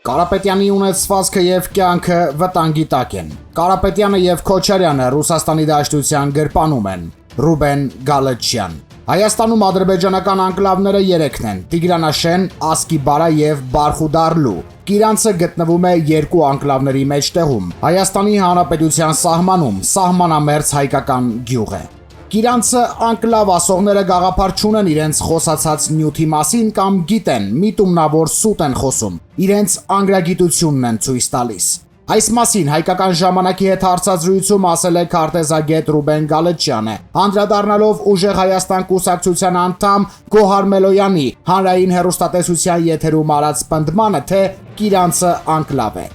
Կարապետյանի ունեցվածքը եւ կյանքը վտանգի տակ են։ Կարապետյանը եւ Քոչարյանը Ռուսաստանի Դաշնության գրպանում են։ Ռուբեն Գալաչյան։ Հայաստանում ադրբեջանական անկլավները 3-ն են՝ Տիգրանաշեն, Ասկիբարա եւ Բարխուդարլու։ Կիրանցը գտնվում է երկու անկլավների մեջտեղում, Հայաստանի Հանրապետության սահմանում, սահմանամերձ հայկական գյուղ է։ Կիրանցը անկլավ ասողները գաղափար չունեն իրենց խոսացած նյութի մասին կամ գիտեն, միտումնավոր սուտ են խոսում, իրենց անգրագիտությունն են ցույց տալիս։ Այս մասին հայկական ժամանակի հետ հարցազրույցում ասել է քարտեզագետ Ռուբեն Գալաչյանը, անդրադառնալով ուժեղ Հայաստան կուսակցության անդամ Գոհար Մելոյանի հանրային հեռուստատեսության եթերում արած պնդմանը, թե Կիրանցը անկլավ է։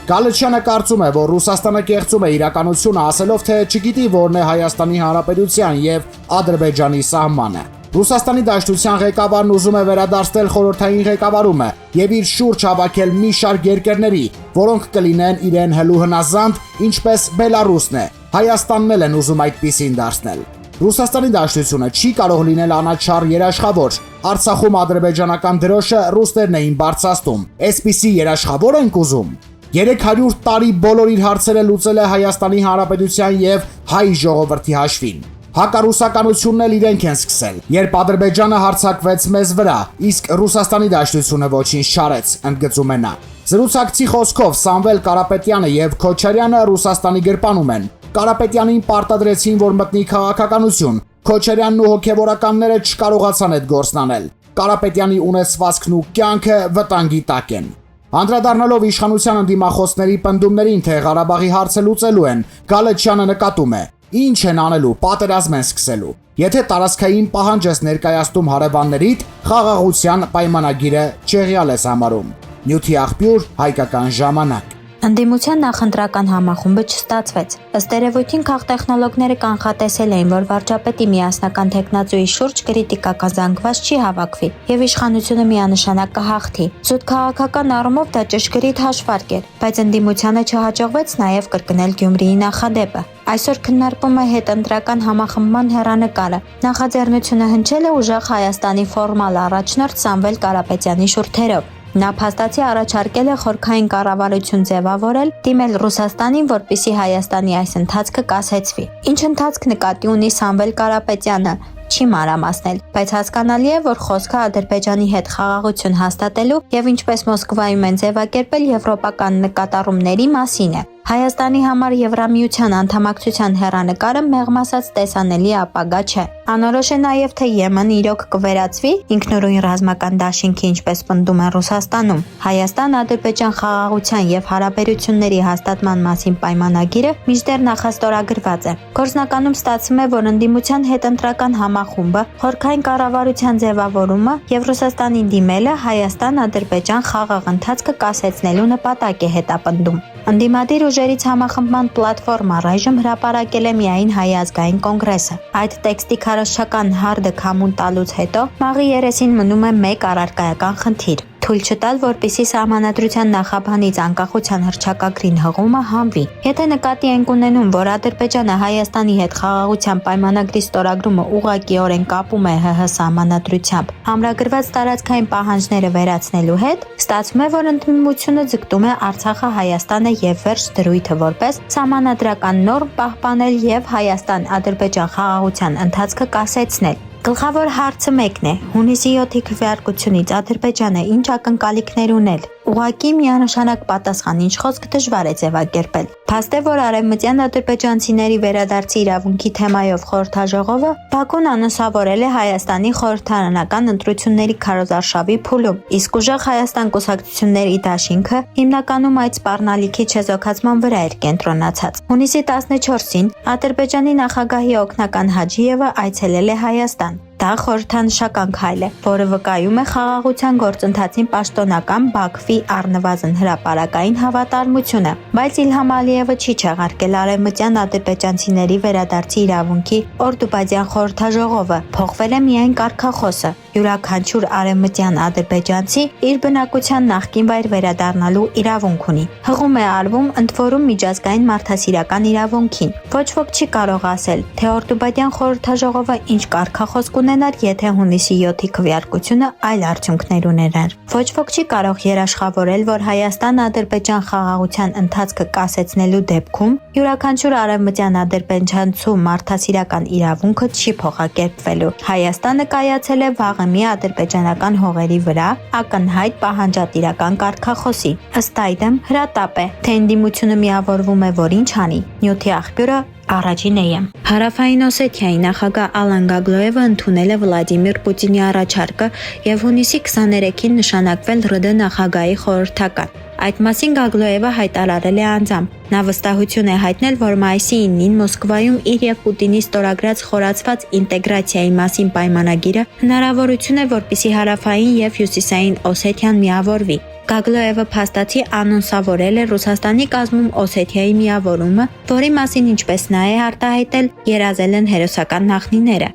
Գալաչյանը կարծում է, որ Ռուսաստանը կեղծում է իրականությունը, ասելով, թե չգիտի որն է Հայաստանի Հանրապետության եւ Ադրբեջանի սահմանը։ Ռուսաստանի Դաշնության ղեկավարն ուզում է վերադարձնել խորհրդային ղեկավարումը եւ իր շուրջ հավաքել մի շարք երկրների, որոնք կլինեն իրեն հլու հնազանդ, ինչպես Բելարուսն է։ Հայաստանն էլ են ուզում այդպիսին դարձնել։ Ռուսաստանի Դաշնությունը չի կարող լինել անաչառ երաշխավոր։ Արցախում ադրբեջանական դրոշը ռուսներն էին բարձրացնում։ Այսպիսի երաշխավոր ենք ուզում։ 300 տարի բոլոր իր հարցերը լուծել է Հայաստանի Հանրապետության եւ հայ ժողովրդի հաշվին։ Հակառուսականությունն էլ իրենք են սկսել, երբ Ադրբեջանը հարձակվեց մեզ վրա, իսկ Ռուսաստանի Դաշնությունը ոչինչ չարեց, ընդգծում է նա։ Զրուցակցի խոսքով Սամվել Կարապետյանը եւ Քոչարյանը Ռուսաստանի գրպանում են։ Կարապետյանին պարտադրեցին, որ մտնի քաղաքականություն։ Քոչարյանն ու հոգեվորականները չկարողացան այդ գործն անել։ Կարապետյանի ունեցվածքն ու կյանքը վտանգի տակ են։ Անդրադառնալով իշխանության ընդդիմախոսների պնդումներին, թե Ղարաբաղի հարցը լուծելու են, Գալաչյանը նկատում է. ինչ են անելու, պատերազմ են սկսելու։ Եթե տարածքային պահանջ ես ներկայացնում հարևաններիդ, խաղաղության պայմանագիրը չեղյալ ես համարում։ Նյութի աղբյուր, Հայկական ժամանակ։ Ընդդիմության նախընտրական համախումբը չստացվեց։ Ըստ երևույթին քաղտեխնոլոգները կանխատեսել էին, որ վարչապետի միասնական թեկնածուի շուրջ կրիտիկական զանգված չի հավաքվի եւ իշխանությունը միանշանակ կհաղթի։ Զուտ քաղաքական առումով դա ճշգրիտ հաշվարկ էր, բայց ընդդիմությանը չհաջողվեց նաեւ կրկնել Գյումրիի նախադեպը։ Այսօր քննարկվում է հետընտրական համախմբման հեռանկարը։ Նախաձեռնությունը հնչել է ուժեղ Հայաստանի ֆորմալ առաջնորդ Սամվել Կարապետյանի շուրթերով։ Նա փաստացի առաջարկել է խորքային կառավարություն ձևավորել, դիմել Ռուսաստանին, որպեսզի Հայաստանի այս ընթացքը կասեցվի։ Ինչ ընթացք նկատի ունի Սամվել Կարապետյանը, չի մանրամասնել, բայց հասկանալի է, որ խոսքը Ադրբեջանի հետ խաղաղություն հաստատելու եւ ինչպես Մոսկվայում են ձևակերպել եվրոպական նկատառումների մասին է։ Հայաստանի համար Եվրամիության անդամակցության հեռանկարը մեղմ ասած տեսանելի ապագա չէ։ Անորոշ է նաև թե Եմենը իրոք կվերածվի ինքնուրույն ռազմական դաշինքի, ինչպես պնդում են Ռուսաստանում։ Հայաստան-Ադրբեջան խաղաղության եւ հարաբերությունների հաստատման մասին պայմանագիրը մինչդեռ նախաստորագրված է։ Գործնականում ստացվում է, որ ընդդիմության հետընտրական համախումբը, խորքային կառավարության ձևավորումը եւ Ռուսաստանին դիմելը Հայաստան-Ադրբեջան խաղաղ ընթացքը կասեցնելու նպատակ է հետապնդում։ Ընդդիմադիր ուժերից համախմբման պլատֆորմա ռայժմ հրապարակել է միայն Հայ ազգային կոնգրեսը։ Այդ տեքստի քարոզչական հարդը քամուն տալուց հետո մաղի երեսին մնում է մեկ առարկայական խնդիր՝ թույլ չտալ, որպեսզի սահմանադրության նախաբանից անկախության հռչակագրին հղումը հանվի։ Եթե նկատի ենք ունենում, որ Ադրբեջանը Հայաստանի հետ խաղաղության պայմանագրի ստորագրումը ուղղակիորեն կապում է ՀՀ սահմանադրությամբ, ամրագրված տարածքային պահանջները վերացնելու հետ, ստացվում է, որ ընդդիմությունը ձգտում է Արցախը, Հայաստանը եւ վերջ դրույթը որպես սահմանադրական նորմ պահպանել եւ Հայաստան-Ադրբեջան խաղաղության ընթացքը կասեցնել։ Գլխավոր հարցը մեկն է՝ հունիսի 7-ի քվեարկությունից Ադրբեջանը ինչ ակնկալիքներ ունել։ Ուղղակի միանշանակ պատասխան ինչ խոսք դժվար է ձևակերպել։ Փաստ է, որ արևմտյան ադրբեջանցիների վերադարձի իրավունքի թեմայով խորհրդաժողովը Բաքուն անուսավորել է Հայաստանի խորհրդարանական ընտրությունների քարոզարշավի փուլում, իսկ ուժեղ Հայաստան կուսակցությունների դաշինքը հիմնականում այդ սպառնալիքի չեզոքացման վրա էր կենտրոնացած։ Հունիսի 14-ին Ադրբեջանի նախագահի օգնական Հաջիևը այցելել է Հայաստան։ Դա խորհրդանշական քայլ է, որը վկայում է խաղաղության գործընթացին պաշտոնական Բաքվի առնվազն հրապարակային հավատարմությունը, բայց Իլհամ Ալիևը չի չեղարկել արևմտյան ադրբեջանցիների վերադարձի իրավունքի օրդուբադյան խորհրդաժողովը, փոխվել է միայն կարգախոսը։ Յուրաքանչյուր արևմտյան ադրբեջանցի իր բնակության նախկին վայր վերադառնալու իրավունք ունի։ Հղում է արվում ընդ որում միջազգային մարդասիրական իրավունքին։ Ոչ ոք չի կարող ասել, թե Օրդուբադյան խորհրդաժողովը ինչ կարգախոս կունենար, եթե հունիսի 7-ի քվեարկությունը այլ արդյունքներ ուներ։ Ոչ ոք չի կարող երաշխավորել, որ Հայաստան-Ադրբեջան խաղաղության ընթացքը կասեցնելու դեպքում յուրաքանչյուր արևմտյան ադրբեջանցու մարդասիրական իրավունքը չի փոխակերպվելու։ Հայաստանը կայացել է վաղեմի ադրբեջանական հողերի վրա ակնհայտ պահանջատիրական կարգախոսի։ Ըստ այդմ հրատապ է, թե ընդդիմությունը միավորվում է, որ ինչ անի։ Նյութի աղբյուրը Առաջին եմ։ Հարավային Օսեթիայի նախագահ Ալան Գագլոևը ընդունել է Վլադիմիր Պուտինի առաջարկը եւ հունիսի 23-ին նշանակվել ՌԴ նախագահի խորհրդական։ Այդ մասին Գագլոևը հայտարարել է անձամբ։ Նա վստահություն է հայտնել, որ մայիսի 9-ին Մոսկվայում իր եւ Պուտինի ստորագրած խորացված ինտեգրացիայի մասին պայմանագիրը հնարավորություն է, որպեսզի հարավային եւ հյուսիսային Օսեթիան միավորվի։ Գագլոևը փաստացի անոնսավորել է Ռուսաստանի կազմում Օսեթիայի միավորումը, որի մասին ինչպես նա է արտահայտել, երազել են հերոսական նախնիները։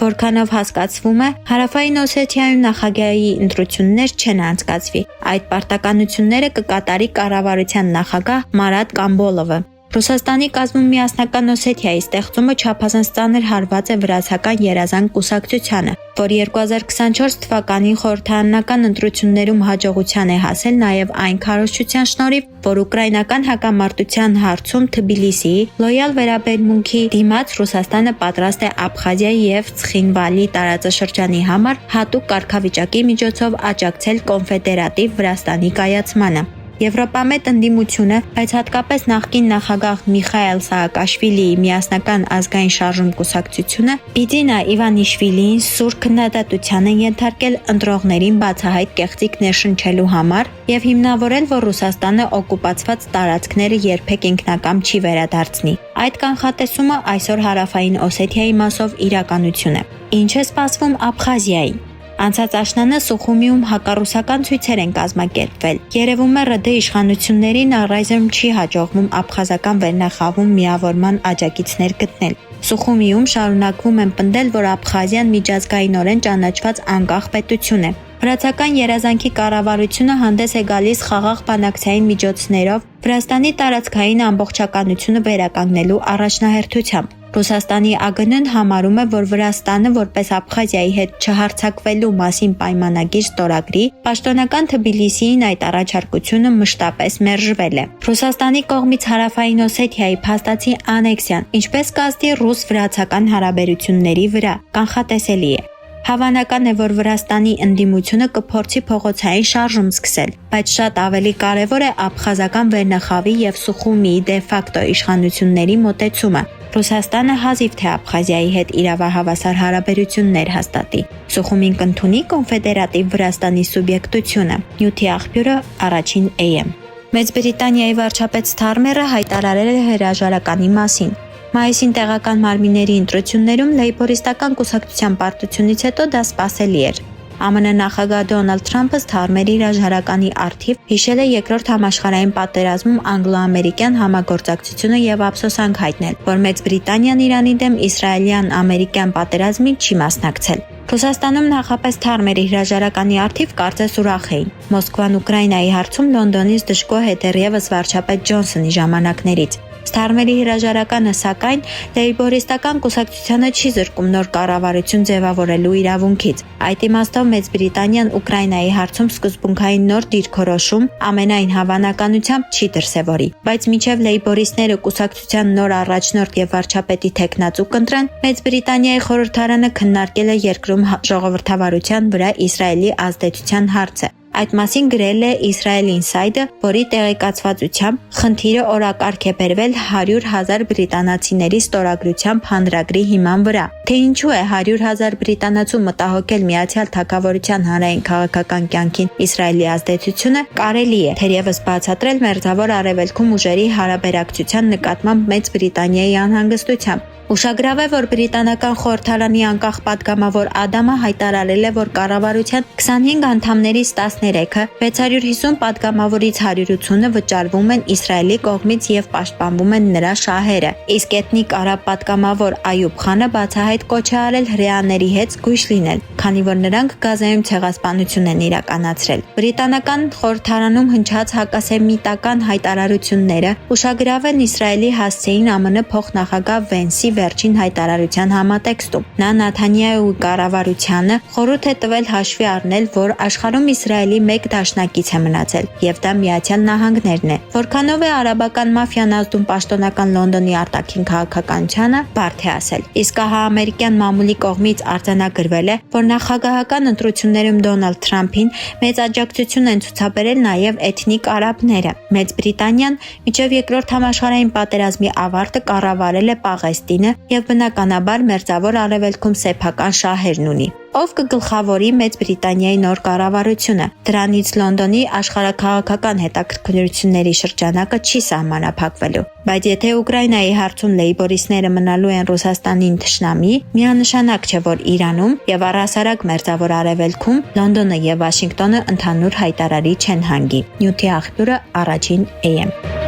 Որքանով հասկացվում է, Հարավային Օսեթիայում նախագահի ընտրություններ չեն անցկացվի։ Այդ պարտականությունները կկատարի կառավարության նախագահ Մարատ Կամբոլովը։ Ռուսաստանի կազմում միասնական Օսեթիայի ստեղծումը չափազանց ծանր հարված է վրացական երազանք կուսակցությանը, որ 2024 թվականին խորհրդարանական ընտրություններում հաջողության է հասել նաև այն քարոզչության շնորհիվ, որ ուկրաինական հակամարտության հարցում Թբիլիսիի լոյալ վերաբերմունքի դիմաց Ռուսաստանը պատրաստ է Աբխազիայի եւ Ցխինվալի տարածաշրջանի համար հատուկ կարգավիճակի միջոցով աջակցել կոնֆեդերատիվ Վրաստանի կայացմանը։ Եվրոպամետ ընդդիմությունը, բայց հատկապես նախկին նախագահ Միխայել Սաակաշվիլիի միասնական ազգային շարժում կուսակցությունը Բիդինա Իվանիշվիլիին սուր քննադատության են ենթարկել ընտրողներին բացահայտ կեղծիք ներշնչելու համար եւ հիմնավորել, որ Ռուսաստանը օկուպացված տարածքները երբեք ինքնակամ չի վերադարձնի։ Այդ կանխատեսումը այսօր Հարավային Օսեթիայի մասով իրականություն է։ Ինչ է սպասվում Աբխազիային։ Անցած աշնանը Սուխումիում հակառուսական ցույցեր են կազմակերպվել։ Երևում է ՌԴ իշխանություններին առայժմ չի հաջողվում աբխազական վերնախավում միավորման աջակիցներ գտնել։ Սուխումիում շարունակվում են պնդել, որ Աբխազիան միջազգայինորեն ճանաչված անկախ պետություն է։ Վրացական երազանքի կառավարությունը հանդես է գալիս խաղաղ բանակցային միջոցներով Վրաստանի տարածքային ամբողջականությունը վերականգնելու առաջնահերթությամբ։ Ռուսաստանի ԱԳՆ-ն համարում է, որ Վրաստանը որպես Աբխազիայի հետ չհարձակվելու մասին պայմանագիր ստորագրի, պաշտոնական Թբիլիսիին այդ առաջարկությունը մշտապես մերժվել է։ Ռուսաստանի կողմից Հարավային Օսեթիայի փաստացի անեքսիան, ինչպես կազդի ռուս-վրացական հարաբերությունների վրա, կանխատեսելի է։ Հավանական է, որ Վրաստանի ընդդիմությունը կփորձի փողոցային շարժում սկսել, բայց շատ ավելի կարևոր է աբխազական վերնախավի եւ Սուխումիի դե-ֆակտո իշխանությունների մոտեցումը։ Ռուսաստանը հազիվ թե Աբխազիայի հետ իրավահավասար հարաբերություններ հաստատի։ Սուխումին կընդունի կոնֆեդերատիվ Վրաստանի սուբյեկտությունը։ Նյութի աղբյուրը Առաջին AM։ Մեծ Բրիտանիայի վարչապետ Սթարմերը հայտարարել է հրաժարականի մասին։ Մայիսին տեղական մարմինների ընտրություններում լեյբորիստական կուսակցության պարտությունից հետո դա սպասելի էր։ ԱՄՆ նախագահ Դոնալդ Թրամփը Սթարմերի հրաժարականի առթիվ հիշել է երկրորդ համաշխարհային պատերազմում անգլո-ամերիկյան համագործակցությունը եւ ափսոսանք հայտնել, որ Մեծ Բրիտանիան Իրանի դեմ իսրայելյան-ամերիկյան պատերազմին չի մասնակցել։ Ռուսաստանում նախապես Թարմերի հրաժարականի առթիվ կարծես ուրախ էին։ Մոսկվան Ուկրաինայի հարցում Լոնդոնից դժգոհ է դեռևս վարչապետ Ջոնսոնի ժամանակներից։ Սթարմերի հրաժարականը, սակայն, լեյբորիստական կուսակցությանը չի զրկում նոր կառավարություն ձևավորելու իրավունքից։ Այդ իմաստով Մեծ Բրիտանիան Ուկրաինայի հարցում սկզբունքային նոր դիրքորոշում ամենայն հավանականությամբ չի դրսևորի։ Բայց մինչև լեյբորիստները կուսակցության նոր առաջնորդ եւ վարչապետի թեկնածու կընտրեն, Մեծ Բրիտանիայի խորհրդարանը քննարկել է երկրում ժողովրդավարության վրա Իսրայելի ազդեցության հարցը։ Այդ մասին գրել է Israel Insider, որի տեղեկացվածությամբ խնդիրը օրակարգ է բերվել 100,000 բրիտանացիների ստորագրությամբ հանրագրի հիման վրա։ Թե ինչու է 100,000 բրիտանացու մտահոգել Միացյալ Թագավորության հանրային քաղաքական կյանքին Իսրայելի ազդեցությունը, կարելի է թերևս բացատրել Մերձավոր Արևելքում ուժերի հարաբերակցության նկատմամբ Մեծ Բրիտանիայի անհանգստությամբ։ Ուշագրավ է, որ բրիտանական խորհրդարանի անկախ պատգամավոր Ադամը հայտարարել է, որ կառավարության 25 անդամներից 13-ը, 650 պատգամավորից 180-ը վճարվում են Իսրայելի կողմից եւ պաշտպանվում են նրա շահերը։ Իսկ էթնիկ արաբ պատգամավոր Այուբ Խանը բացահայտ կոչ է արել հրեաների հետ զգույշ լինել, քանի որ նրանք Գազայում ցեղասպանություն են իրականացրել։ Բրիտանական խորհրդարանում հնչած հակասեմիտական հայտարարությունները ուշագրավ են Իսրայելի հասցեին ԱՄՆ փոխնախագահ Վենսի վերջին հայտարարության համատեքստում։ Նա Նեթանյահուի կառավարությանը խորհուրդ է տվել հաշվի առնել, որ աշխարհում Իսրայելի մեկ դաշնակից է մնացել, եւ դա Միացյալ Նահանգներն է։ Որքանով է արաբական մաֆիան ազդում պաշտոնական Լոնդոնի արտաքին քաղաքականությանը, բարդ է ասել։ Իսկ ահա ամերիկյան մամուլի կողմից արձանագրվել է, որ նախագահական ընտրություններում Դոնալդ Թրամփին մեծ աջակցություն են ցուցաբերել նաև էթնիկ արաբները։ Մեծ Բրիտանիան մինչև երկրորդ համաշխարհային պատերազմի ավարտը կառավարել է Պաղեստինը եւ բնականաբար Մերձավոր Արևելքում սեփական շահերն ունի։ Ով կգլխավորի Մեծ Բրիտանիայի նոր կառավարությունը։ Դրանից Լոնդոնի աշխարհաքաղաքական հետաքրքրությունների շրջանակը չի սահմանափակվելու։ Բայց եթե Ուկրաինայի հարցում լեյբորիստները մնալու են Ռուսաստանին թշնամի, միանշանակ չէ, որ Իրանում եւ առհասարակ Մերձավոր Արևելքում Լոնդոնը եւ Վաշինգտոնը ընդհանուր հայտարարի չեն հանգի։ Նյութի աղբյուրը Առաջին AM։